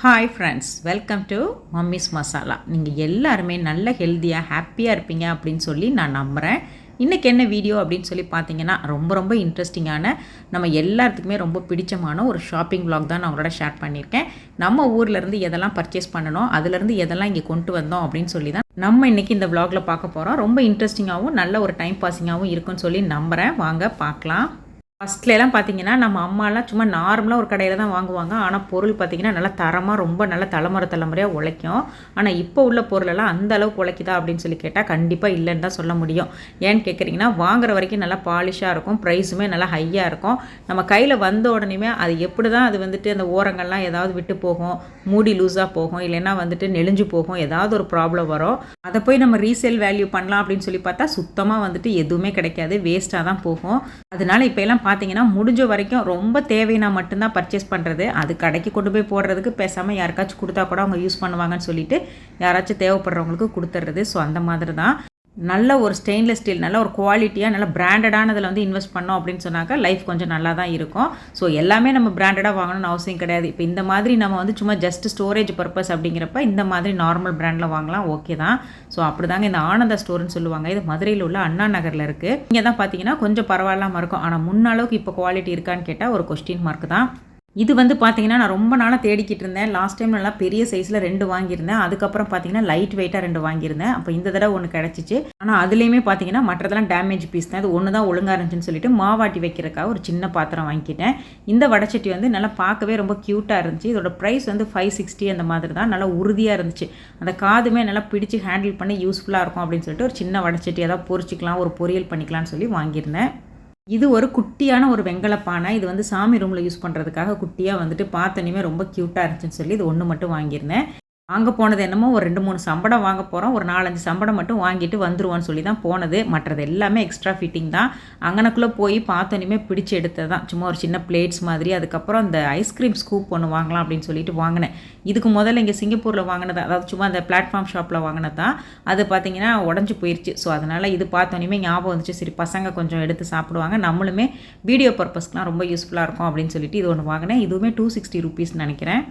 Hi friends, welcome to mummy's masala. நீங்கள் எல்லாருமே நல்ல ஹெல்த்தியாக ஹாப்பியாக இருப்பீங்க அப்படின்னு சொல்லி நான் நம்புகிறேன். இன்றைக்கி என்ன வீடியோ அப்படின்னு சொல்லி பார்த்தீங்கன்னா, ரொம்ப இன்ட்ரெஸ்டிங்கான, நம்ம எல்லாத்துக்குமே ரொம்ப பிடிச்சமான ஒரு ஷாப்பிங் vlog தான் நான் உங்களோட ஷேர் பண்ணியிருக்கேன். நம்ம ஊர்லேருந்து எதெல்லாம் பர்ச்சேஸ் பண்ணணும், அதுலேருந்து எதெல்லாம் இங்கே கொண்டு வந்தோம் அப்படின்னு சொல்லி தான் நம்ம இன்றைக்கி இந்த vlogல பார்க்க போகிறோம். ரொம்ப இன்ட்ரெஸ்டிங்காகவும் நல்ல ஒரு டைம் பாஸிங்காகவும் இருக்குன்னு சொல்லி நம்புகிறேன். வாங்க பார்க்கலாம். ஃபஸ்ட்லலாம் பார்த்தீங்கன்னா, நம்ம அம்மாலாம் சும்மா நார்மலாக ஒரு கடையில் தான் வாங்குவாங்க. ஆனால் பொருள் பார்த்தீங்கன்னா, நல்லா தரமாக ரொம்ப நல்லா தலைமுறையாக உழைக்கும். ஆனால் இப்போ உள்ள பொருளெல்லாம் அந்த அளவுக்கு உழைக்குதா அப்படின்னு சொல்லி கேட்டால் கண்டிப்பாக இல்லைன்னு தான் சொல்ல முடியும். ஏன்னு கேட்குறீங்கன்னா, வாங்குற வரைக்கும் நல்லா பாலிஷாக இருக்கும், ப்ரைஸுமே நல்லா ஹையாக இருக்கும். நம்ம கையில் வந்த உடனேயுமே அது எப்படி தான் அது வந்துட்டு அந்த ஓரங்கள்லாம் ஏதாவது விட்டு போகும், மூடி லூஸாக போகும், இல்லைன்னா வந்துட்டு நெளிஞ்சு போகும், ஏதாவது ஒரு ப்ராப்ளம் வரும். அதை போய் நம்ம ரீசேல் வேல்யூ பண்ணலாம் அப்படின்னு சொல்லி பார்த்தா சுத்தமாக வந்துட்டு எதுவுமே கிடைக்காது, வேஸ்ட்டாக தான் போகும். அதனால இப்போ எல்லாம் பார்த்தீங்கன்னா முடிஞ்ச வரைக்கும் ரொம்ப தேவைன்னா மட்டும்தான் பர்ச்சேஸ் பண்ணுறது. அது கடைக்கு கொண்டு போய் போடுறதுக்கு பேசாமல் யாருக்காச்சும் கொடுத்தா கூட அவங்க யூஸ் பண்ணுவாங்கன்னு சொல்லிட்டு யாராச்சும் தேவைப்படுறவங்களுக்கு கொடுத்துட்றது. ஸோ அந்த மாதிரி தான் நல்ல ஒரு ஸ்டெயின்லெஸ் ஸ்டீல், நல்ல ஒரு குவாலிட்டியாக நல்ல பிராண்டடானதில் வந்து இன்வெஸ்ட் பண்ணோம் அப்படின்னு சொன்னாக்கா லைஃப் கொஞ்சம் நல்லா தான் இருக்கும். ஸோ எல்லாமே நம்ம பிராண்டடாக வாங்கணும்னு அவசியம் கிடையாது. இப்போ இந்த மாதிரி நம்ம வந்து சும்மா ஜஸ்ட் ஸ்டோரேஜ் பர்பஸ் அப்படிங்கிறப்ப இந்த மாதிரி நார்மல் பிராண்டில் வாங்கலாம், ஓகே தான். ஸோ அப்படி தாங்க இந்த ஆனந்தா ஸ்டோர்னு சொல்லுவாங்க. இது மதுரையில் உள்ள அண்ணா நகரில் இருக்குது. இங்கே தான் பார்த்தீங்கன்னா கொஞ்சம் பரவாயில்லாமல் இருக்கும். ஆனால் முன்னளவுக்கு இப்போ குவாலிட்டி இருக்கான்னு கேட்டால் ஒரு கொஸ்டின் மார்க் தான். இது வந்து பார்த்தீங்கன்னா, நான் ரொம்ப நாளாக தேடிக்கிட்டு இருந்தேன். லாஸ்ட் டைம் நல்லா பெரிய சைஸில் 2 வாங்கியிருந்தேன். அதுக்கப்புறம் பார்த்தீங்கன்னா லைட் வெயிட்டாக 2 வாங்கியிருந்தேன். அப்போ இந்த தடவை ஒன்று கிடச்சிச்சு. ஆனால் அதுலேயுமே பார்த்தீங்கன்னா மற்றதெல்லாம் டேமேஜ் பீஸ் தான். இது ஒன்று தான் ஒழுங்காக இருந்துச்சுன்னு சொல்லிட்டு மாவாட்டி வைக்கிறதுக்காக ஒரு சின்ன பாத்திரம் வாங்கிக்கிட்டேன். இந்த வடைச்சட்டி வந்து நல்லா பார்க்கவே ரொம்ப க்யூட்டாக இருந்துச்சு. இதோட ப்ரைஸ் வந்து 560 அந்த மாதிரி தான். நல்லா உறுதியாக இருந்துச்சு. அந்த காதுமே நல்லா பிடிச்சி ஹேண்டில் பண்ணி யூஸ்ஃபுல்லாக இருக்கும் அப்படின்னு சொல்லிட்டு ஒரு சின்ன வடைச்சட்டி ஏதாவது பொரிச்சிக்கலாம், ஒரு பொரியல் பண்ணிக்கலாம்னு சொல்லி வாங்கியிருந்தேன். இது ஒரு குட்டியான ஒரு வெங்கல பானை. இது வந்து சாமி ரூமில் யூஸ் பண்ணுறதுக்காக குட்டியாக வந்துட்டு பார்த்தோன்னே ரொம்ப க்யூட்டாக இருந்துச்சுன்னு சொல்லி இது ஒன்று மட்டும் வாங்கியிருந்தேன். வாங்க போனது என்னமோ ஒரு 2-3 சம்படம் வாங்க போகிறோம், ஒரு 4-5 சம்படம் மட்டும் வாங்கிட்டு வந்துருவோன்னு சொல்லி தான் போனது. மற்றது எல்லாமே எக்ஸ்ட்ரா ஃபிட்டிங் தான். அங்கனக்குள்ளே போய் பார்த்தோன்னே பிடிச்சி எடுத்தது தான். சும்மா ஒரு சின்ன பிளேட்ஸ் மாதிரி. அதுக்கப்புறம் அந்த ஐஸ்கிரீம் ஸ்கூப் ஒன்று வாங்கலாம் அப்படின்னு சொல்லிட்டு வாங்கினேன். இதுக்கு முதல்ல இங்கே சிங்கப்பூரில் வாங்கினது, அதாவது சும்மா அந்த பிளாட்ஃபார்ம் ஷாப்பில் வாங்கினது தான். அது பார்த்தீங்கன்னா உடஞ்சி போயிடுச்சு. ஸோ அதனால் இது பார்த்தோன்னே ஞாபகம் வந்துச்சு, சரி பசங்க கொஞ்சம் எடுத்து சாப்பிடுவாங்க, நம்மளுமே வீடியோ பர்பஸ்க்குலாம் ரொம்ப யூஸ்ஃபுல்லாக இருக்கும் அப்படின்னு சொல்லிட்டு இது ஒன்று வாங்கினேன். இதுவுமே 260 ரூபீஸ்ன்னு நினைக்கிறேன்.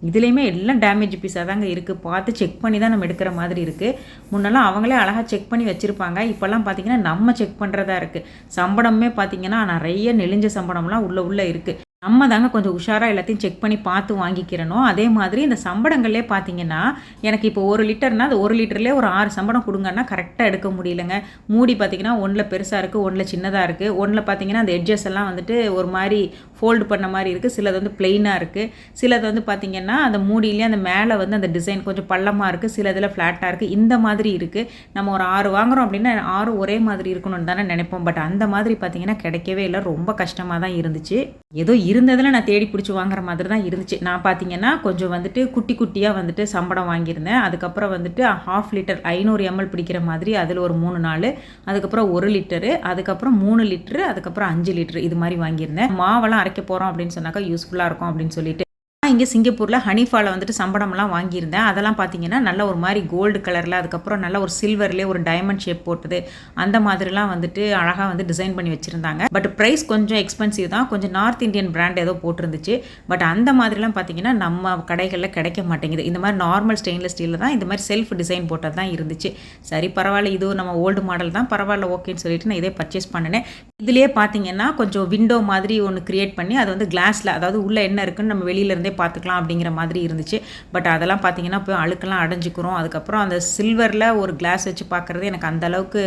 இதுலேயுமே எல்லாம் டேமேஜ் பீஸாக தாங்க இருக்குது. பார்த்து செக் பண்ணி தான் நம்ம எடுக்கிற மாதிரி இருக்குது. முன்னெல்லாம் அவங்களே அழகாக செக் பண்ணி வச்சுருப்பாங்க. இப்போல்லாம் பார்த்திங்கன்னா நம்ம செக் பண்ணுறதா இருக்குது. சம்பளமே பார்த்திங்கன்னா நிறைய நெளிஞ்ச சம்பளம்லாம் உள்ளே இருக்குது. நம்ம தாங்க கொஞ்சம் உஷாராக எல்லாத்தையும் செக் பண்ணி பார்த்து வாங்கிக்கிறணும். அதே மாதிரி இந்த சம்பளங்களே பார்த்தீங்கன்னா, எனக்கு இப்போ 1 லிட்டர்னால் அது 1 லிட்டர்லேயே ஒரு 6 சம்பளம் கொடுங்கன்னா கரெக்டாக எடுக்க முடியலங்க. மூடி பார்த்தீங்கன்னா ஒன்றில் பெருசாக இருக்குது, ஒன்றில் சின்னதாக இருக்குது, ஒன்றில் பார்த்தீங்கன்னா அந்த எட்ஜஸ் எல்லாம் வந்துட்டு ஒரு மாதிரி ஃபோல்டு பண்ண மாதிரி இருக்குது, சிலது வந்து பிளெயினாக இருக்குது, சிலது வந்து பார்த்திங்கன்னா அந்த மூடியிலே அந்த மேலே வந்து அந்த டிசைன் கொஞ்சம் பள்ளமாக இருக்குது, சிலதில் ஃப்ளாட்டாக இருக்குது, இந்த மாதிரி இருக்குது. நம்ம ஒரு 6 வாங்குகிறோம் அப்படின்னா 6 ஒரே மாதிரி இருக்கணும்னு தானே நினைப்போம். பட் அந்த மாதிரி பார்த்திங்கன்னா கிடைக்கவே இல்லை. ரொம்ப கஷ்டமாக தான் இருந்துச்சு. ஏதோ இருந்ததில் நான் தேடி பிடிச்சி வாங்குற மாதிரி தான் இருந்துச்சு. நான் பார்த்தீங்கன்னா கொஞ்சம் வந்துட்டு குட்டி குட்டியாக வந்துட்டு சம்பளம் வாங்கியிருந்தேன். அதுக்கப்புறம் வந்துட்டு 1/2 லிட்டர் 500 ml பிடிக்கிற மாதிரி அதில் ஒரு 3-4, அதுக்கப்புறம் 1 லிட்டரு, அதுக்கப்புறம் 3 லிட்டரு, அதுக்கப்புறம் 5 லிட்டரு இது மாதிரி வாங்கியிருந்தேன். மாவெல்லாம் அரைக்க போகிறோம் அப்படின்னு சொன்னாக்கா யூஸ்ஃபுல்லாக இருக்கும் அப்படின்னு சொல்லிட்டு இங்கே சிங்கப்பூரில் ஹனிஃபாவில் வந்துட்டு சம்பளம்லாம் வாங்கியிருந்தேன். அதெல்லாம் பார்த்தீங்கன்னா நல்ல ஒரு மாதிரி கோல்டு கலரில், அதுக்கப்புறம் நல்ல ஒரு சில்வர்லேயே ஒரு டைமண்ட் ஷேப் போட்டது, அந்த மாதிரிலாம் வந்துட்டு அழகாக வந்து டிசைன் பண்ணி வச்சுருந்தாங்க. பட் ப்ரைஸ் கொஞ்சம் எக்ஸ்பென்சிவ் தான். கொஞ்சம் நார்த் இந்தியன் பிராண்ட் ஏதோ போட்டிருந்துச்சு. பட் அந்த மாதிரிலாம் பார்த்தீங்கன்னா நம்ம கடைகளில் கிடைக்க மாட்டேங்குது. இந்த மாதிரி நார்மல் ஸ்டெயின்லெஸ் ஸ்டீலில் தான் இந்த மாதிரி செல்ஃப் டிசைன் போட்டது தான் இருந்துச்சு. சரி பரவாயில்ல, இது நம்ம ஓல்டு மாடல் தான், பரவாயில்ல ஓகேன்னு சொல்லிட்டு நான் இதே பர்ச்சேஸ் பண்ணினேன். இதுலேயே பார்த்தீங்கன்னா கொஞ்சம் விண்டோ மாதிரி ஒன்று க்ரியேட் பண்ணி அது வந்து கிளாஸில், அதாவது உள்ளே என்ன இருக்குன்னு நம்ம வெளியிலேருந்தே பார்த்துக்கலாம் அப்படிங்கிற மாதிரி இருந்துச்சு. பட் அதெல்லாம் பார்த்தீங்கன்னா போய் அழுக்கெல்லாம் அடைஞ்சிக்கிறோம். அதுக்கப்புறம் அந்த சில்வரில் ஒரு கிளாஸ் வச்சு பார்க்குறது எனக்கு அந்த அளவுக்கு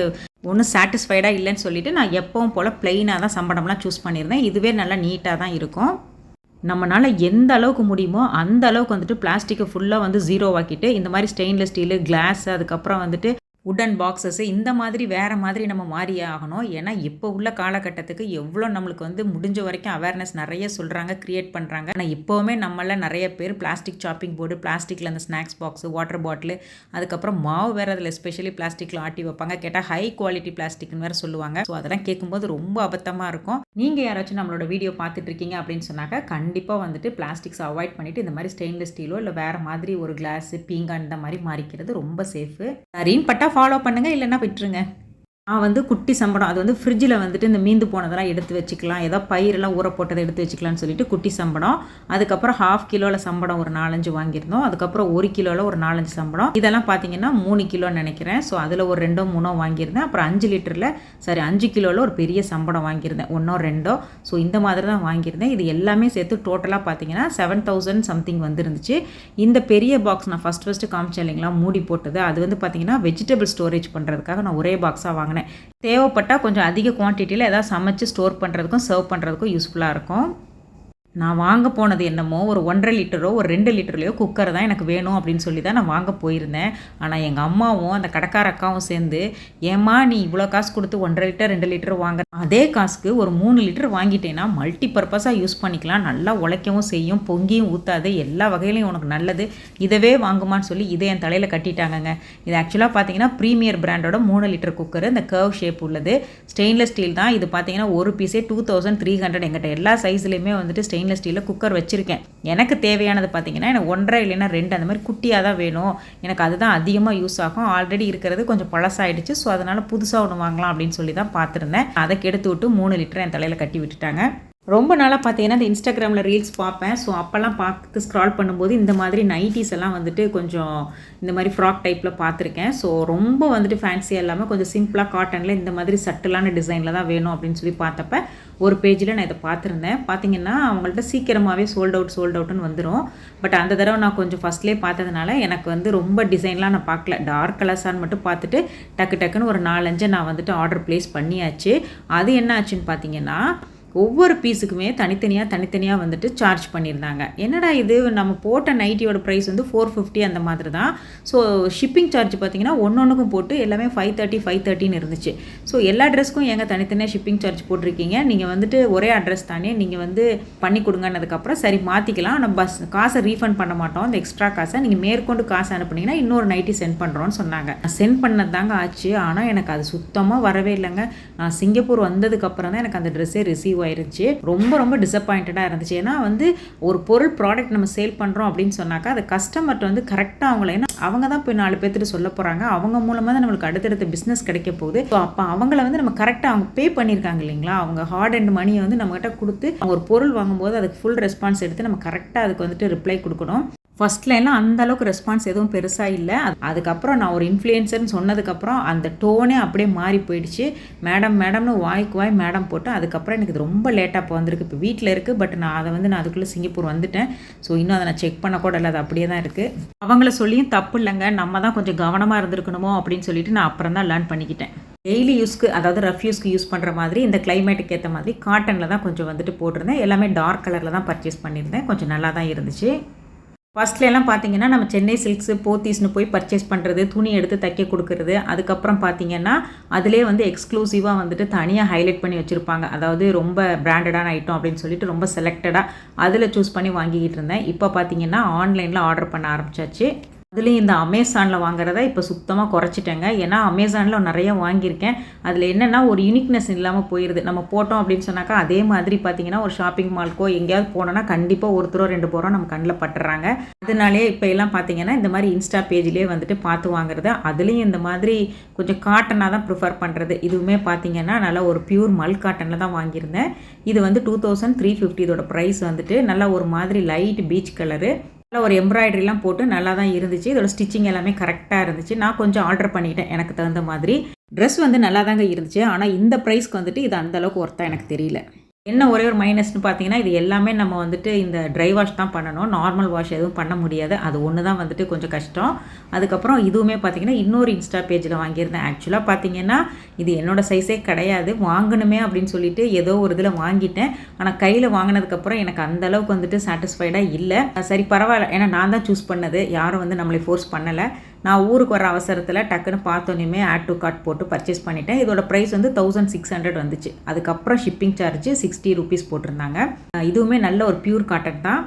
ஒன்றும் சாட்டிஸ்ஃபைடாக இல்லைன்னு சொல்லிட்டு நான் எப்பவும் போல் பிளெயினாக தான் சம்பளம்லாம் சூஸ் பண்ணியிருந்தேன். இதுவே நல்லா நீட்டாக தான் இருக்கும். நம்மளால் எந்த அளவுக்கு முடியுமோ அந்த அளவுக்கு வந்துட்டு பிளாஸ்டிக்கை ஃபுல்லாக வந்து ஜீரோ ஆக்கிட்டு இந்த மாதிரி ஸ்டெயின்லெஸ் ஸ்டீலு, கிளாஸ், அதுக்கப்புறம் வந்துட்டு உடன் பாக்ஸஸ்ஸு இந்த மாதிரி வேறு மாதிரி நம்ம மாறியே ஆகணும். ஏன்னா இப்போ உள்ள காலகட்டத்துக்கு எவ்வளோ நம்மளுக்கு வந்து முடிஞ்ச வரைக்கும் அவேர்னஸ் நிறைய சொல்கிறாங்க, க்ரியேட் பண்ணுறாங்க. ஆனால் இப்போவுமே நம்மள நிறைய பேர் பிளாஸ்டிக் சாப்பிங் போர்டு, பிளாஸ்டிக்கில் அந்த ஸ்நாக்ஸ் பாக்ஸு, வாட்டர் பாட்டிலு, அதுக்கப்புறம் மாவு வேறு அதில் எஸ்பெஷலி பிளாஸ்டிக்கில் ஆட்டி வைப்பாங்க. கேட்டால் ஹை குவாலிட்டி பிளாஸ்டிக்னு வேறு சொல்லுவாங்க. ஸோ அதெல்லாம் கேட்கும்போது ரொம்ப அபத்தமாக இருக்கும். நீங்கள் யாராச்சும் நம்மளோட வீடியோ பார்த்துட்ருக்கீங்க அப்படின்னு சொன்னாக்கா கண்டிப்பாக வந்துட்டு பிளாஸ்டிக்ஸ் அவாய்ட் பண்ணிவிட்டு இந்த மாதிரி ஸ்டெயின்லெஸ் ஸ்டீலோ இல்லை வேறு மாதிரி ஒரு கிளாஸு, பீங்கான் இந்த மாதிரி மாறிக்கிறது ரொம்ப சேஃபு. சரின்னு பட்டா ஃபாலோ பண்ணுங்கள், இல்லைன்னா விட்டுருங்க. நான் வந்து குட்டி சம்படம் அது வந்து ஃப்ரிட்ஜில் வந்துட்டு இந்த மீந்து போனதெல்லாம் எடுத்து வச்சுக்கலாம், ஏதோ பயிரெல்லாம் ஊற போட்டதை எடுத்து வச்சுக்கலாம்னு சொல்லிட்டு குட்டி சம்படம். அதுக்கப்புறம் 1/2 கிலோவில் சம்படம் ஒரு 4-5 வாங்கியிருந்தோம். அதுக்கப்புறம் 1 கிலோவில் ஒரு 4-5 சம்படம். இதெல்லாம் பார்த்தீங்கன்னா 3 கிலோன்னு நினைக்கிறேன். ஸோ அதில் ஒரு 2-3 வாங்கியிருந்தேன். அப்புறம் 5 லிட்டரில் 5 கிலோவில் ஒரு பெரிய சம்படம் வாங்கியிருந்தேன், 1-2. ஸோ இந்த மாதிரி தான் வாங்கியிருந்தேன். இது எல்லாமே சேர்த்து டோட்டலாக பார்த்தீங்கன்னா 7,000 சம்திங் வந்துருந்துச்சு. இந்த பெரிய பாக்ஸ் நான் ஃபஸ்ட்டு காமிச்சேன் இல்லைங்களா, மூடி போட்டது, அது வந்து பார்த்தீங்கன்னா வெஜிடபிள் ஸ்டோரேஜ் பண்ணுறதுக்காக நான் ஒரே பாக்ஸாக வாங்கினேன். தேவைப்பட்டால் கொஞ்சம் அதிக குவான்டிட்டியில் எதாவது சமைச்சு ஸ்டோர் பண்ணுறதுக்கும் சர்வ் பண்ணுறதுக்கும் யூஸ்ஃபுல்லாக இருக்கும். நான் வாங்க போனது என்னமோ ஒரு 1.5 லிட்டரோ ஒரு 2 லிட்டர்லையோ குக்கர் தான் எனக்கு வேணும் அப்படின்னு சொல்லி தான் நான் வாங்க போயிருந்தேன். ஆனால் எங்கள் அம்மாவும் அந்த கடைக்கார அக்காவும் சேர்ந்து, ஏம்மா நீ இவ்வளோ காசு கொடுத்து 1.5 லிட்டர் 2 லிட்டர் வாங்க, அதே காசுக்கு ஒரு 3 லிட்டர் வாங்கிட்டேன்னா மல்டி பர்பஸாக யூஸ் பண்ணிக்கலாம், நல்லா உழைக்கவும் செய்யும், பொங்கியும் ஊற்றாது, எல்லா வகையிலையும் உனக்கு நல்லது, இதவே வாங்குமான்னு சொல்லி இதை என் தலையில் கட்டிட்டாங்கங்க. இது ஆக்சுவலாக பார்த்தீங்கன்னா ப்ரீமியர் பிராண்டோட 3 லிட்டர் குக்கர், இந்த கர்வ் ஷேப் உள்ளது, ஸ்டெயின்லெஸ் ஸ்டீல் தான். இது பார்த்தீங்கன்னா ஒரு பீஸே 2,300. எங்கிட்ட எல்லா சைஸ்லையுமே வந்துட்டு ஸ்டெயின்லெஸ் ஸ்டீலில் குக்கர் வச்சுருக்கேன். எனக்கு தேவையானது பார்த்தீங்கன்னா எனக்கு 1.5 இல்லைன்னா 2 அந்த மாதிரி குட்டியாக தான் வேணும், எனக்கு அதுதான் அதிகமாக யூஸ் ஆகும். ஆல்ரெடி இருக்கிறது கொஞ்சம் பழசாயிடுச்சு, ஸோ அதனால் புதுசாக ஒன்று வாங்கலாம் அப்படின்னு சொல்லி தான் பார்த்துருந்தேன். அதை கெடுத்து விட்டு 3 லிட்டர் என் தலையில் கட்டி விட்டுட்டாங்க. ரொம்ப நாளாக பார்த்தீங்கன்னா இந்த இன்ஸ்டாகிராமில் ரீல்ஸ் பார்ப்பேன். ஸோ அப்போல்லாம் பார்த்து ஸ்க்ரால் பண்ணும்போது இந்த மாதிரி நைட்டிஸ் எல்லாம் வந்துட்டு கொஞ்சம் இந்த மாதிரி ஃப்ராக் டைப்பில் பார்த்துருக்கேன். ஸோ ரொம்ப வந்துட்டு ஃபேன்சியாக இல்லாமல் கொஞ்சம் சிம்பிளாக காட்டனில் இந்த மாதிரி சட்டிலான டிசைனில் தான் வேணும் அப்படின்னு சொல்லி பார்த்தப்ப ஒரு பேஜில் நான் இதை பார்த்துருந்தேன். பார்த்தீங்கன்னா அவங்கள்ட்ட சீக்கிரமாகவே சோல்ட் அவுட்னு வந்துடும். பட் அந்த தடவை நான் கொஞ்சம் ஃபஸ்ட்லேயே பார்த்ததுனால எனக்கு வந்து ரொம்ப டிசைன்லாம் நான் பார்க்கல, டார்க் கலர்ஸான்னு மட்டும் பார்த்துட்டு டக்குன்னு ஒரு 4-5 நான் வந்துட்டு ஆர்டர் ப்ளேஸ் பண்ணியாச்சு. அது என்ன ஆச்சுன்னு பார்த்தீங்கன்னா ஒவ்வொரு பீஸுக்குமே தனித்தனியாக வந்துட்டு சார்ஜ் பண்ணியிருந்தாங்க. என்னடா இது, நம்ம போட்ட நைட்டியோட ப்ரைஸ் வந்து 450 அந்த மாதிரி தான். ஸோ ஷிப்பிங் சார்ஜ் பார்த்தீங்கன்னா ஒன்றுக்கும் போட்டு எல்லாமே 530 இருந்துச்சு. ஸோ எல்லா ட்ரெஸ்க்கும் ஏங்க தனித்தனியாக ஷிப்பிங் சார்ஜ் போட்டிருக்கீங்க, நீங்கள் வந்துட்டு ஒரே அட்ரஸ் தானே, நீங்கள் வந்து பண்ணி கொடுங்கன்னதுக்கப்புறம் சரி மாற்றிக்கலாம், ஆனால் காசை ரீஃபண்ட் பண்ண மாட்டோம், அந்த எக்ஸ்ட்ரா காசை நீங்கள் மேற்கொண்டு காசு அனுப்புனீங்கன்னா இன்னொரு நைட்டி சென்ட் பண்ணுறோன்னு சொன்னாங்க. சென்ட் பண்ணது தாங்க ஆச்சு, ஆனால் எனக்கு அது சுத்தமாக வரவே இல்லைங்க. நான் சிங்கப்பூர் வந்ததுக்கப்புறம் தான் எனக்கு அந்த ட்ரெஸ்ஸே ரிசீவ் ஆயிருச்சு. ரொம்ப டிசப்பாயிண்டடாக இருந்துச்சு. ஏன்னா வந்து ஒரு பொருள் ப்ராடக்ட் நம்ம சேல் பண்ணுறோம் அப்படின்னு சொன்னாக்கா அது கஸ்டமர்கிட்ட வந்து கரெக்டாக அவங்கள, ஏன்னா அவங்க தான் போய் 4 பேர்த்துட்டு சொல்ல போகிறாங்க, அவங்க மூலமாக தான் நம்மளுக்கு அடுத்தடுத்த பிஸ்னஸ் கிடைக்க போகுது. ஸோ அப்போ அவங்கள வந்து நம்ம கரெக்டாக அவங்க பே பண்ணியிருக்காங்க இல்லைங்களா, அவங்க ஹார்ட் அண்ட் மணியை வந்து நம்மகிட்ட கொடுத்து ஒரு பொருள் வாங்கும்போது அதுக்கு ஃபுல் ரெஸ்பான்ஸ் எடுத்து நம்ம கரெக்டாக அதுக்கு வந்துட்டு ரிப்ளை கொடுக்கணும். ஃபஸ்ட்லாம் அந்த அளவுக்கு ரெஸ்பான்ஸ் எதுவும் பெருசாக இல்லை. அதுக்கப்புறம் நான் ஒரு இன்ஃப்ளூயன்சர்னு சொன்னதுக்கப்புறம் அந்த டோனே அப்படியே மாறி போயிடுச்சு. மேடம்னு வாய்க்கு வாய் மேடம் போட்டு அதுக்கப்புறம் எனக்கு இது ரொம்ப லேட்டாக இப்போ வந்திருக்கு. இப்போ வீட்டில் இருக்குது, பட் நான் அதுக்குள்ளே சிங்கப்பூர் வந்துட்டேன். ஸோ இன்னும் அதை நான் செக் பண்ண கூட இல்லை, அது அப்படியே தான் இருக்குது. அவங்கள சொல்லியும் தப்பு இல்லைங்க, நம்ம தான் கொஞ்சம் கவனமாக இருந்திருக்கணுமோ அப்படின்னு சொல்லிட்டு நான் அப்புறம் தான் லேர்ன் பண்ணிக்கிட்டேன். டெய்லி யூஸ்க்கு, அதாவது ரஃப் யூஸ்க்கு யூஸ் பண்ணுற மாதிரி இந்த கிளைமேட்டுக்கு ஏற்ற மாதிரி காட்டனில் தான் கொஞ்சம் வந்துட்டு போட்டிருந்தேன். எல்லாமே டார்க் கலரில் தான் பர்ச்சேஸ் பண்ணியிருந்தேன். கொஞ்சம் நல்லா தான் இருந்துச்சு. ஃபஸ்ட்லாம் பார்த்தீங்கன்னா நம்ம சென்னை சில்க்ஸு போத்தீஸ்னு போய் பர்ச்சேஸ் பண்ணுறது, துணி எடுத்து தைக்க கொடுக்குறது, அதுக்கப்புறம் பார்த்தீங்கன்னா அதிலே வந்து எக்ஸ்க்ளூசிவாக வந்துட்டு தனியாக ஹைலைட் பண்ணி வச்சுருப்பாங்க. அதாவது ரொம்ப பிராண்டடான ஐட்டம் அப்படின்னு சொல்லிட்டு ரொம்ப செலக்டடாக அதில் சூஸ் பண்ணி வாங்கிக்கிட்டு இருந்தேன். இப்போ பார்த்தீங்கன்னா ஆன்லைனில் ஆர்டர் பண்ண ஆரம்பிச்சாச்சு. அதுலேயும் இந்த அமேசானில் வாங்குறத இப்போ சுத்தமாக குறைச்சிட்டேங்க. ஏன்னா அமேசானில் நிறைய வாங்கியிருக்கேன். அதில் என்னென்னா ஒரு யூனிக்னஸ் இல்லாமல் போயிடுது. நம்ம போட்டோம் அப்படின்னு சொன்னாக்கா அதே மாதிரி பார்த்தீங்கன்னா ஒரு ஷாப்பிங் மால்க்கோ எங்கேயாவது போனோன்னா கண்டிப்பாக ஒருத்தரோ 2 பேரோ நம்ம கண்ணில் பட்டுறாங்க. அதனாலே இப்போ எல்லாம் பார்த்தீங்கன்னா இந்த மாதிரி இன்ஸ்டா பேஜ்லேயே வந்துட்டு பார்த்து வாங்குறது. அதுலேயும் இந்த மாதிரி கொஞ்சம் காட்டனாக தான் ப்ரிஃபர் பண்ணுறது. இதுவுமே பார்த்தீங்கன்னா நல்லா ஒரு பியூர் மல் காட்டனில் தான் வாங்கியிருந்தேன். இது வந்து 2,350. இதோட ப்ரைஸ் வந்துட்டு நல்லா ஒரு மாதிரி லைட் பீச் கலரு, நல்லா ஒரு எம்ப்ராய்டரிலாம் போட்டு நல்லா தான் இருந்துச்சு. இதோட ஸ்டிச்சிங் எல்லாமே கரெக்டாக இருந்துச்சு. நான் கொஞ்சம் ஆர்டர் பண்ணிட்டேன் எனக்கு தகுந்த மாதிரி. ட்ரெஸ் வந்து நல்லா தாங்க இருந்துச்சு. ஆனால் இந்த ப்ரைஸ்க்கு வந்துட்டு இது அந்தளவுக்கு ஒர்த்தாக எனக்கு தெரியல. என்ன ஒரே ஒரு மைனஸ்னு பார்த்தீங்கன்னா இது எல்லாமே நம்ம வந்துட்டு இந்த ட்ரை வாஷ் தான் பண்ணணும், நார்மல் வாஷ் எதுவும் பண்ண முடியாது. அது ஒன்று தான் வந்துட்டு கொஞ்சம் கஷ்டம். அதுக்கப்புறம் இதுவுமே பார்த்தீங்கன்னா இன்னொரு இன்ஸ்டா பேஜில் வாங்கியிருந்தேன். ஆக்சுவலாக பார்த்தீங்கன்னா இது என்னோடய சைஸே கிடையாது, வாங்கணுமே அப்படின்னு சொல்லிட்டு ஏதோ ஒரு இதில் வாங்கிட்டேன். ஆனால் கையில் வாங்கினதுக்கப்புறம் எனக்கு அந்தளவுக்கு வந்துட்டு சாட்டிஸ்ஃபைடாக இல்லை. சரி பரவாயில்ல, ஏன்னா நான் தான் சூஸ் பண்ணது, யாரும் வந்து நம்மளை ஃபோர்ஸ் பண்ணலை. நான் ஊருக்கு வர அவசரத்தில் டக்குன்னு பார்த்தோன்னே ஆட் டு கார்ட் போட்டு பர்ச்சேஸ் பண்ணிட்டேன். இதோட ப்ரைஸ் வந்து 1,600 வந்துச்சு. அதுக்கப்புறம் ஷிப்பிங் சார்ஜ் 60 rupees போட்டிருந்தாங்க. இதுவுமே நல்ல ஒரு பியூர் காட்டன் தான்.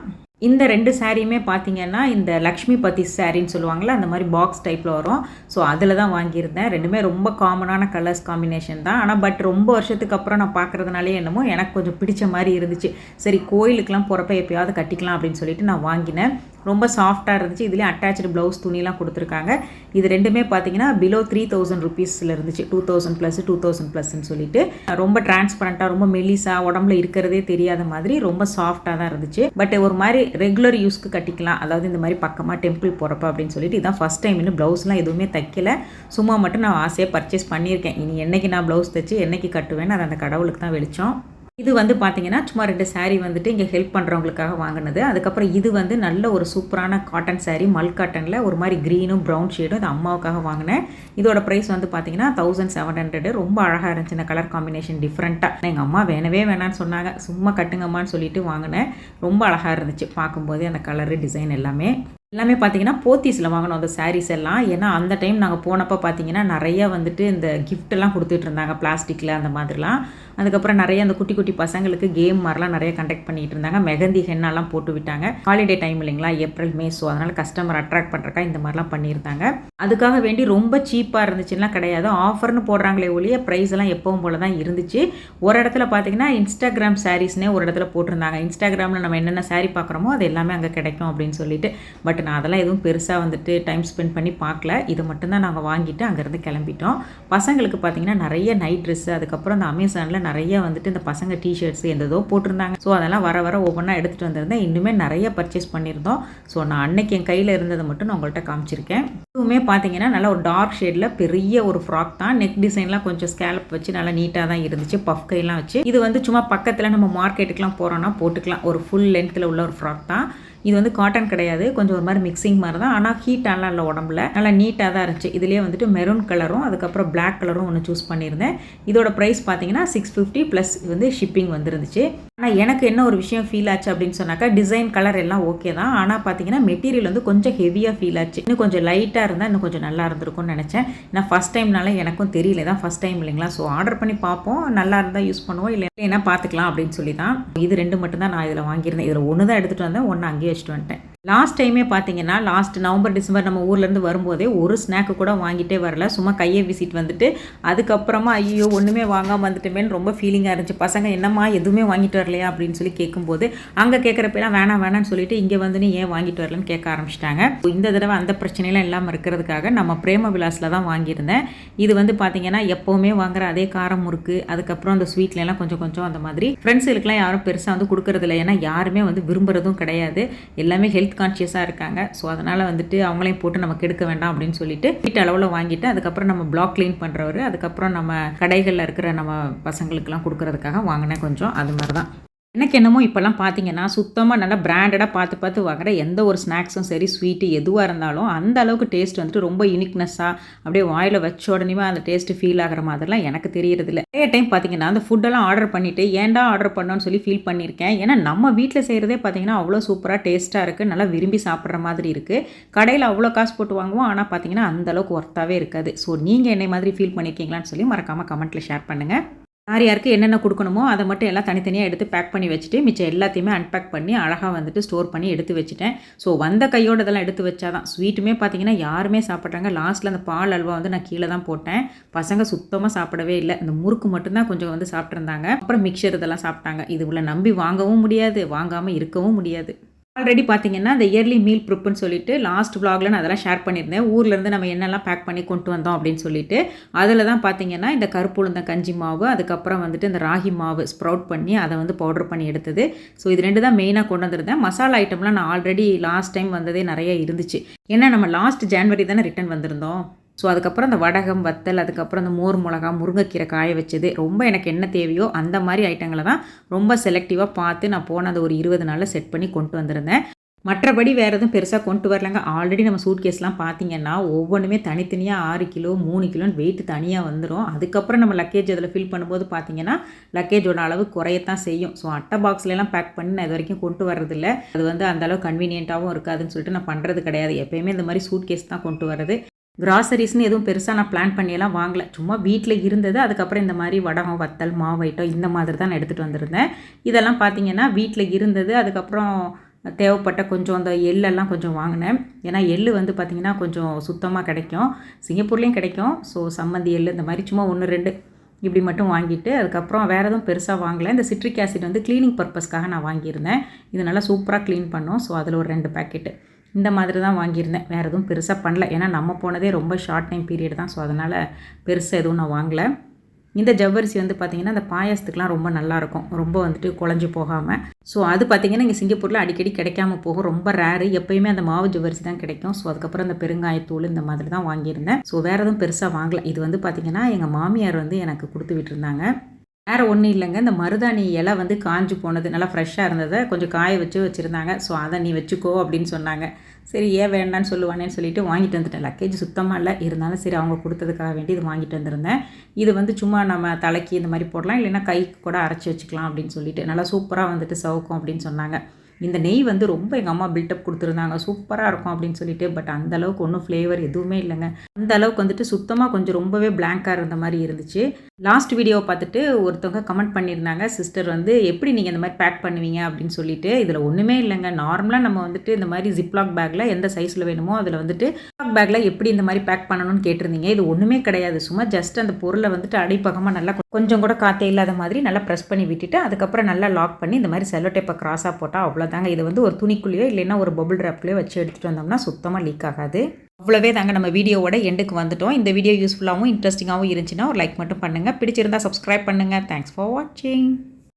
இந்த 2 சாரியுமே பார்த்தீங்கன்னா இந்த லக்ஷ்மி பத்தி சாரின்னு சொல்லுவாங்கள்ல, அந்த மாதிரி பாக்ஸ் டைப்பில் வரும். ஸோ அதில் தான் வாங்கியிருந்தேன். ரெண்டுமே ரொம்ப காமனான கலர்ஸ் காம்பினேஷன் தான். ஆனால் பட் ரொம்ப வருஷத்துக்கு அப்புறம் நான் பார்க்குறதுனாலே என்னமோ எனக்கு கொஞ்சம் பிடிச்ச மாதிரி இருந்துச்சு. சரி கோயிலுக்கெலாம் போகிறப்ப எப்போயாவது கட்டிக்கலாம் அப்படின்னு சொல்லிட்டு நான் வாங்கினேன். ரொம்ப சாஃப்டாக இருந்துச்சு. இதுலேயும் அட்டாச்சு ப்ளவுஸ் துணிலாம் கொடுத்துருக்காங்க. இது ரெண்டுமே பார்த்தீங்கன்னா பிலோ 3000 ருபீஸில் இருந்துச்சு. 2000 ப்ளஸ் 2000 ப்ளஸ்ன்னு சொல்லிட்டு ரொம்ப டிரான்ஸ்பரண்ட்டாக ரொம்ப மெலிசா உடம்புல இருக்கிறதே தெரியாத மாதிரி ரொம்ப சாஃப்டாக தான் இருந்துச்சு. பட் ஒரு மாதிரி ரெகுலர் யூஸ்க்கு கட்டிக்கலாம், அதாவது இந்த மாதிரி பக்கமாக டெம்பிள் போகிறப்ப அப்படின்னு சொல்லிட்டு இதான் ஃபஸ்ட் டைம். இன்னும் ப்ளவுஸ்லாம் எதுவுமே தைக்கல, சும்மா மட்டும் நான் ஆசையாக பர்ச்சேஸ் பண்ணியிருக்கேன். இனி என்னைக்கு நான் ப்ளவுஸ் தைச்சு என்னைக்கு கட்டுவேன்னு அது அந்த கடவுளுக்கு தான் வெளிச்சம். இது வந்து பார்த்தீங்கன்னா சும்மா 2 சாரீ வந்துட்டு இங்கே ஹெல்ப் பண்ணுறவங்களுக்காக வாங்கினது. அதுக்கப்புறம் இது வந்து நல்ல ஒரு சூப்பரான காட்டன் சாரீ, மல் காட்டனில் ஒரு மாதிரி க்ரீனும் ப்ரௌன் ஷேடும். இது அம்மாவுக்காக வாங்கினேன். இதோட ப்ரைஸ் வந்து பார்த்தீங்கன்னா 1700. ரொம்ப அழகாக இருந்துச்சு இந்த கலர் காம்பினேஷன் டிஃப்ரெண்ட்டாக. எங்கள் அம்மா வேணவே வேணான்னு சொன்னாங்க, சும்மா கட்டுங்கம்மான்னு சொல்லிட்டு வாங்கினேன். ரொம்ப அழகாக இருந்துச்சு பார்க்கும்போதே அந்த கலரு டிசைன் எல்லாமே பார்த்தீங்கன்னா போத்தீஸில் வாங்கினோம் அந்த சாரீஸ் எல்லாம். ஏன்னா அந்த டைம் நாங்கள் போனப்போ பார்த்தீங்கன்னா நிறைய வந்துட்டு இந்த கிஃப்ட்டெல்லாம் கொடுத்துட்டு இருந்தாங்க பிளாஸ்டிக்கில் அந்த மாதிரிலாம். அதுக்கப்புறம் நிறைய அந்த குட்டி குட்டி பசங்களுக்கு கேம் மாதிரிலாம் நிறைய கண்டக்ட் பண்ணிகிட்டு இருந்தாங்க. மெஹந்தி ஹென்னாலாம் போட்டு விட்டாங்க. ஹாலிடே டைம் இல்லைங்களா, ஏப்ரல் மே. ஸோ அதனால் கஸ்டமர் அட்ராக்ட் பண்ணுறக்கா இந்த மாதிரிலாம் பண்ணியிருந்தாங்க. அதுக்காக வேண்டி ரொம்ப சீப்பாக இருந்துச்சுன்னா கிடையாது, ஆஃபர்னு போடுறாங்களே ஒழிய ப்ரைஸ் எல்லாம் எப்பவும் போல தான் இருந்துச்சு. ஒரு இடத்துல பார்த்தீங்கன்னா இன்ஸ்டாகிராம் சாரீஸ்னே ஒரு இடத்துல போட்டிருந்தாங்க. இன்ஸ்டாகிராமில் நம்ம என்னென்ன சாரீ பார்க்குறோமோ அது எல்லாமே அங்கே கிடைக்கும் அப்படின்னு சொல்லிட்டு. பட் நான் அதெல்லாம் எதுவும் பெருசாக வந்துட்டு டைம் ஸ்பெண்ட் பண்ணி பார்க்கல. இது மட்டும்தான் நாங்கள் வாங்கிட்டு அங்கேருந்து கிளம்பிட்டோம். பசங்களுக்கு பார்த்தீங்கன்னா நிறைய நைட் ட்ரெஸ்ஸு, அதுக்கப்புறம் இந்த அமேசானில் நிறைய வந்துட்டு இந்த பசங்க டிஷர்ட்ஸ் எந்ததோ போட்டிருந்தாங்க. ஸோ அதெல்லாம் வர வர ஒவ்வொன்றா எடுத்துகிட்டு வந்திருந்தேன். இன்னுமே நிறைய பர்ச்சேஸ் பண்ணியிருந்தோம். ஸோ நான் அன்னைக்கு என் கையில் இருந்ததை மட்டும் நான் உங்கள்கிட்ட காமிச்சிருக்கேன். இதுவுமே பார்த்தீங்கன்னா நல்லா ஒரு டார்க் ஷேடில் பெரிய ஒரு ஃப்ராக் தான். நெக் டிசைன்லாம் கொஞ்சம் ஸ்கேலப் வச்சு நல்லா நீட்டாக தான் இருந்துச்சு, பஃப் கையெல்லாம் வச்சு. இது வந்து சும்மா பக்கத்தில் நம்ம மார்க்கெட்டுக்கெலாம் போகிறோன்னா போட்டுக்கலாம். ஒரு ஃபுல் லென்த்தில் உள்ள ஒரு ஃப்ராக் தான். இது வந்து காட்டன் கிடையாது, கொஞ்சம் ஒரு மாதிரி மிக்சிங் மாதிரி தான். ஆனால் ஹீட்டாலாம் இல்லை, உடம்புல நல்லா நீட்டாக தான் இருந்துச்சு. இதுலேயே வந்துட்டு மெரூன் கலரும் அதுக்கப்புறம் பிளாக் கலரும் ஒன்று சூஸ் பண்ணியிருந்தேன். இதோட ப்ரைஸ் பார்த்தீங்கன்னா 650 ப்ளஸ் வந்து ஷிப்பிங் வந்துருந்துச்சு. ஆனால் எனக்கு என்ன ஒரு விஷயம் ஃபீல் ஆச்சு அப்படின்னு சொன்னாக்கா, டிசைன் கலர் எல்லாம் ஓகே தான். ஆனால் பார்த்தீங்கன்னா மெட்டீரியல் வந்து கொஞ்சம் ஹெவியாக ஃபீல் ஆச்சு. இன்னும் கொஞ்சம் லைட்டாக இருந்தால் இன்னும் கொஞ்சம் நல்லா இருந்திருக்கும்னு நினச்சேன். நான் ஃபஸ்ட் டைம்னால எனக்கும் தெரியல, தான் ஃபஸ்ட் டைம் இல்லைங்களா. ஸோ ஆர்டர் பண்ணி பார்ப்போம், நல்லா இருந்தால் யூஸ் பண்ணுவோம், இல்லைன்னா பார்த்துக்கலாம் அப்படின்னு சொல்லி தான். இது 2 மட்டும் தான் நான் இதில் வாங்கியிருந்தேன். இதில் ஒன்று தான் எடுத்துகிட்டு வந்தேன், ஒன்று அங்கேயே வச்சுட்டு வந்துட்டேன். லாஸ்ட் டைமே பார்த்தீங்கன்னா லாஸ்ட் நவம்பர் டிசம்பர் நம்ம ஊர்லேருந்து வரும்போதே ஒரு ஸ்நாக்கு கூட வாங்கிட்டே வரல, சும்மா கையை விசிட் வந்துட்டு அதுக்கப்புறமா ஐயோ ஒன்றுமே வாங்காமல் வந்துட்டுமேன்னு ரொம்ப ஃபீலிங்காக இருந்துச்சு. பசங்க என்னம்மா எதுவுமே வாங்கிட்டு வரலையா அப்படின்னு சொல்லி கேட்கும்போது அங்கே கேட்குறப்பெல்லாம் வேணான்னு சொல்லிட்டு இங்கே வந்து நீ ஏன் வாங்கிட்டு வரலன்னு கேட்க ஆரம்பிச்சிட்டாங்க. இந்த தடவை அந்த பிரச்சனைலாம் இல்லாமல் இருக்கிறதுக்காக நம்ம பிரேம விலாஸில் தான் வாங்கியிருந்தேன். இது வந்து பார்த்தீங்கன்னா எப்போவுமே வாங்குற அதே காரம் முறுக்கு, அதுக்கப்புறம் அந்த ஸ்வீட்லாம் கொஞ்சம் கொஞ்சம் அந்த மாதிரி ஃப்ரெண்ட்ஸுகளுக்குலாம் யாரும் பெருசாக வந்து கொடுக்கறதில்ல. ஏன்னா யாருமே வந்து விரும்புகிறதும் கிடையாது, எல்லாமே ஹெல்த் கான்ஷியஸாக இருக்காங்க. ஸோ அதனால் வந்துட்டு அவங்களையும் போட்டு நமக்கு எடுக்க வேண்டாம் அப்படின்னு சொல்லிட்டு வீட்டு அளவில் வாங்கிட்டு அதுக்கப்புறம் நம்ம பிளாக் க்ளீன் பண்ணுறவர், அதுக்கப்புறம் நம்ம கடைகளில் இருக்கிற நம்ம பசங்களுக்கெல்லாம் கொடுக்கறதுக்காக வாங்கினேன் கொஞ்சம். அது மாதிரி தான். எனக்கு என்னமோ இப்போல்லாம் பார்த்தீங்கன்னா சுத்தமாக நல்லா பிராண்டடாக பார்த்து வாங்குற எந்த ஒரு ஸ்நாக்ஸும் சரி, ஸ்வீட்டு எதுவாக இருந்தாலும் அந்த அளவுக்கு டேஸ்ட் வந்துட்டு ரொம்ப யூனிக்னஸாக அப்படியே வாயில் வச்ச உடனே அந்த டேஸ்ட்டு ஃபீல் ஆகிற மாதிரிலாம் எனக்கு தெரியறதில்ல. நிறைய டைம் பார்த்தீங்கன்னா அந்த ஃபுட்டெல்லாம் ஆர்டர் பண்ணிவிட்டு ஏன்டா ஆர்டர் பண்ணோன்னு சொல்லி ஃபீல் பண்ணியிருக்கேன். ஏன்னா நம்ம வீட்டில் செய்கிறதே பார்த்தீங்கன்னா அவ்வளோ சூப்பராக டேஸ்ட்டாக இருக்குது, நல்லா விரும்பி சாப்பிட்ற மாதிரி இருக்குது. கடையில் அவ்வளோ காசு போட்டு வாங்குவோம், ஆனால் பார்த்தீங்கன்னா அந்தளவுக்கு ஒர்த்தாகவே இருக்காது. ஸோ நீங்கள் என்னை மாதிரி ஃபீல் பண்ணியிருக்கீங்களான்னு சொல்லி மறக்காமல் கமெண்ட்டில் ஷேர் பண்ணுங்கள். யாருக்கு என்னென்ன கொடுக்கணுமோ அதை மட்டும் எல்லாம் தனித்தனியாக எடுத்து பேக் பண்ணி வச்சுட்டு மிச்சம் எல்லாத்தையுமே அன்பேக் பண்ணி அழகாக வந்துட்டு ஸ்டோர் பண்ணி எடுத்து வச்சுட்டேன். ஸோ வந்த கையோடு இதெல்லாம் எடுத்து வச்சாதான். ஸ்வீட்டுமே பார்த்தீங்கன்னா யாருமே சாப்பிட்றாங்க. லாஸ்ட்டில் அந்த பால் அல்வா வந்து நான் கீழே தான் போட்டேன். பசங்க சுத்தமாக சாப்பிடவே இல்லை. இந்த முறுக்கு மட்டும்தான் கொஞ்சம் வந்து சாப்பிட்ருந்தாங்க. அப்புறம் மிக்சர் இதெல்லாம் சாப்பிட்டாங்க. இது உள்ள நம்பி வாங்கவும் முடியாது, வாங்காமல் இருக்கவும் முடியாது. ஆல்ரெடி பார்த்தீங்கன்னா இந்த இயர்லி மீல் ப்ரிப்புன்னு சொல்லிட்டு லாஸ்ட் vlogல நான் அதெல்லாம் ஷேர் பண்ணியிருந்தேன். ஊர்லேருந்து நம்ம என்னெல்லாம் பேக் பண்ணி கொண்டு வந்தோம் அப்படின்னு சொல்லிட்டு. அதில் தான் பார்த்தீங்கன்னா இந்த கருப்பு உளுந்த கஞ்சி மாவு, அதுக்கப்புறம் வந்துட்டு இந்த ராகி மாவு ஸ்ப்ரவுட் பண்ணி அதை வந்து பவுடர் பண்ணி எடுத்தது. ஸோ இது 2 தான் மெயினாக கொண்டு வந்திருந்தேன். மசாலா ஐட்டம்லாம் நான் ஆல்ரெடி லாஸ்ட் டைம் வந்ததே நிறைய இருந்துச்சு. ஏன்னா நம்ம லாஸ்ட் ஜான்வரி தானே ரிட்டர்ன் வந்திருந்தோம். ஸோ அதுக்கப்புறம் அந்த வடகம் வத்தல், அதுக்கப்புறம் அந்த மோர் மிளகா, முருங்கைக்கீரை காய வச்சது, ரொம்ப எனக்கு என்ன தேவையோ அந்த மாதிரி ஐட்டங்களை தான் ரொம்ப செலக்டிவாக பார்த்து நான் போன அந்த ஒரு 20 நாளில் செட் பண்ணி கொண்டு வந்திருந்தேன். மற்றபடி வேறு எதுவும் பெருசாக கொண்டு வரலங்க. ஆல்ரெடி நம்ம சூட்கேஸ்லாம் பார்த்தீங்கன்னா ஒவ்வொன்றுமே தனித்தனியாக 6 கிலோ 3 கிலோன்னு வெயிட் தனியாக வந்துடும். அதுக்கப்புறம் நம்ம லக்கேஜ் அதில் ஃபில் பண்ணும்போது பார்த்தீங்கன்னா லக்கேஜோட அளவு குறையத்தான் செய்யும். ஸோ அட்டை பாக்ஸ்லாம் பேக் பண்ணி நான் இது வரைக்கும் கொண்டு வர்றதில்ல. அது வந்து அந்தளவு கன்வீனியண்ட்டாகவும் இருக்காதுன்னு சொல்லிட்டு நான் பண்ணுறது கிடையாது. எப்போயுமே இந்த மாதிரி சூட்கேஸ் தான் கொண்டு வரது. கிராசரிஸ்னு எதுவும் பெருசாக நான் பிளான் பண்ணியெல்லாம் வாங்கலை. சும்மா வீட்டில் இருந்தது. அதுக்கப்புறம் இந்த மாதிரி வடகம் வத்தல் மாவு ஐட்டம் இந்த மாதிரி தான் நான் எடுத்துகிட்டு வந்திருந்தேன். இதெல்லாம் பார்த்தீங்கன்னா வீட்டில் இருந்தது. அதுக்கப்புறம் தேவைப்பட்ட கொஞ்சம் அந்த எள்ளெல்லாம் கொஞ்சம் வாங்கினேன். ஏன்னா எள் வந்து பார்த்திங்கன்னா கொஞ்சம் சுத்தமாக கிடைக்கும், சிங்கப்பூர்லேயும் கிடைக்கும். ஸோ சம்மந்தி எள் இந்த மாதிரி சும்மா 1 2 இப்படி மட்டும் வாங்கிட்டு அதுக்கப்புறம் வேறு எதுவும் பெருசாக வாங்கலை. இந்த சிட்ரிக் ஆசிட் வந்து க்ளீனிங் பர்பஸ்க்காக நான் வாங்கியிருந்தேன். இது நல்லா சூப்பராக க்ளீன் பண்ணோம். ஸோ அதில் ஒரு 2 பேக்கெட்டு. இந்த மாதிரி தான் வாங்கியிருந்தேன். வேறு எதுவும் பெருசாக பண்ணல. ஏன்னா நம்ம போனதே ரொம்ப ஷார்ட் டைம் பீரியட் தான். ஸோ அதனால் பெருசாக எதுவும் நான் வாங்கலை. இந்த ஜவ்வரிசி வந்து பார்த்திங்கன்னா அந்த பாயாசத்துக்குலாம் ரொம்ப நல்லாயிருக்கும். ரொம்ப வந்துட்டு குழஞ்சி போகாமல். ஸோ அது பார்த்திங்கன்னா இங்கே சிங்கப்பூரில் அடிக்கடி கிடைக்காம போகும். ரொம்ப ரேரு. எப்போயுமே அந்த மாவு ஜவ்வரிசி தான் கிடைக்கும். ஸோ அதுக்கப்புறம் அந்த பெருங்காயத்தூள் இந்த மாதிரி தான் வாங்கியிருந்தேன். ஸோ வேறு எதுவும் பெருசாக வாங்கலை. இது வந்து பார்த்திங்கன்னா எங்கள் மாமியார் வந்து எனக்கு கொடுத்து விட்டுருந்தாங்க. வேறு ஒன்றும் இல்லைங்க. இந்த மருதாணி இலை வந்து காஞ்சு போனது நல்லா ஃப்ரெஷ்ஷாக இருந்ததை கொஞ்சம் காய வச்சுருந்தாங்க. ஸோ அதை நீ வச்சுக்கோ அப்படின்னு சொன்னாங்க. சரி ஏன் வேண்டான்னு சொல்லுவானேன்னு சொல்லிட்டு வாங்கிட்டு வந்துட்டேன். லக்கேஜ் சுத்தமாக இல்லை, இருந்தாலும் சரி அவங்க கொடுத்ததுக்காக வேண்டி இது வாங்கிட்டு வந்திருந்தேன். இது வந்து சும்மா நம்ம தலைக்கு இந்த மாதிரி போடலாம், இல்லைன்னா கைக்கு கூட அரைச்சி வச்சுக்கலாம் அப்படின்னு சொல்லிட்டு நல்லா சூப்பராக வந்துட்டு சவுக்கும் அப்படின்னு சொன்னாங்க. இந்த நெய் வந்து ரொம்ப எங்கள் அம்மா பில்டப் கொடுத்துருந்தாங்க, சூப்பராக இருக்கும் அப்படின்னு சொல்லிட்டு. பட் அந்தளவுக்கு ஒன்றும் ஃப்ளேவர் எதுவுமே இல்லைங்க. அந்த அளவுக்கு வந்துட்டு சுத்தமாக கொஞ்சம் ரொம்பவே பிளாங்காக இருந்த மாதிரி இருந்துச்சு. லாஸ்ட் வீடியோவை பார்த்துட்டு ஒருத்தவங்க கமெண்ட் பண்ணியிருந்தாங்க, சிஸ்டர் வந்து எப்படி நீங்கள் இந்த மாதிரி பேக் பண்ணுவீங்க அப்படின்னு சொல்லிட்டு. இதில் ஒன்றுமே இல்லைங்க. நார்மலாக நம்ம வந்துட்டு இந்த மாதிரி ஜிப்லாக் பேக்கில் எந்த சைஸில் வேணுமோ அதில் வந்துட்டு ஜிப்லாக் பேக்கில் எப்படி இந்த மாதிரி பேக் பண்ணணும்னு கேட்டிருந்தீங்க. இது ஒன்றுமே கிடையாது. சும்மா ஜஸ்ட் அந்த பொருளை வந்துட்டு அடிப்பக்கமாக நல்லா கொஞ்சம் கூட காற்றே இல்லாத மாதிரி நல்லா ப்ரெஸ் பண்ணி விட்டுட்டு அதுக்கப்புறம் நல்லா லாக் பண்ணி இந்த மாதிரி செல்லோ டேப்பை கிராஸாக போட்டால் அவ்வளோதாங்க. இது வந்து ஒரு துணிக்குள்ளேயோ இல்லைன்னா ஒரு பபுள் ட்ராப்லேயோ வச்சு எடுத்துகிட்டு வந்தோம்னா சுத்தமாக லீக் ஆகாது. அவ்வளவே தாங்க. நம்ம வீடியோவோட எண்டுக்கு வந்துட்டோம். இந்த வீடியோ யூஸ்ஃபுல்லாகவும் இன்ட்ரெஸ்டிங்காகவும் இருந்துச்சுன்னா ஒரு லைக் மட்டும் பண்ணுங்கள். பிடிச்சிருந்தா சப்ஸ்கிரைப் பண்ணுங்கள். தேங்க்ஸ் ஃபார் வாட்சிங்.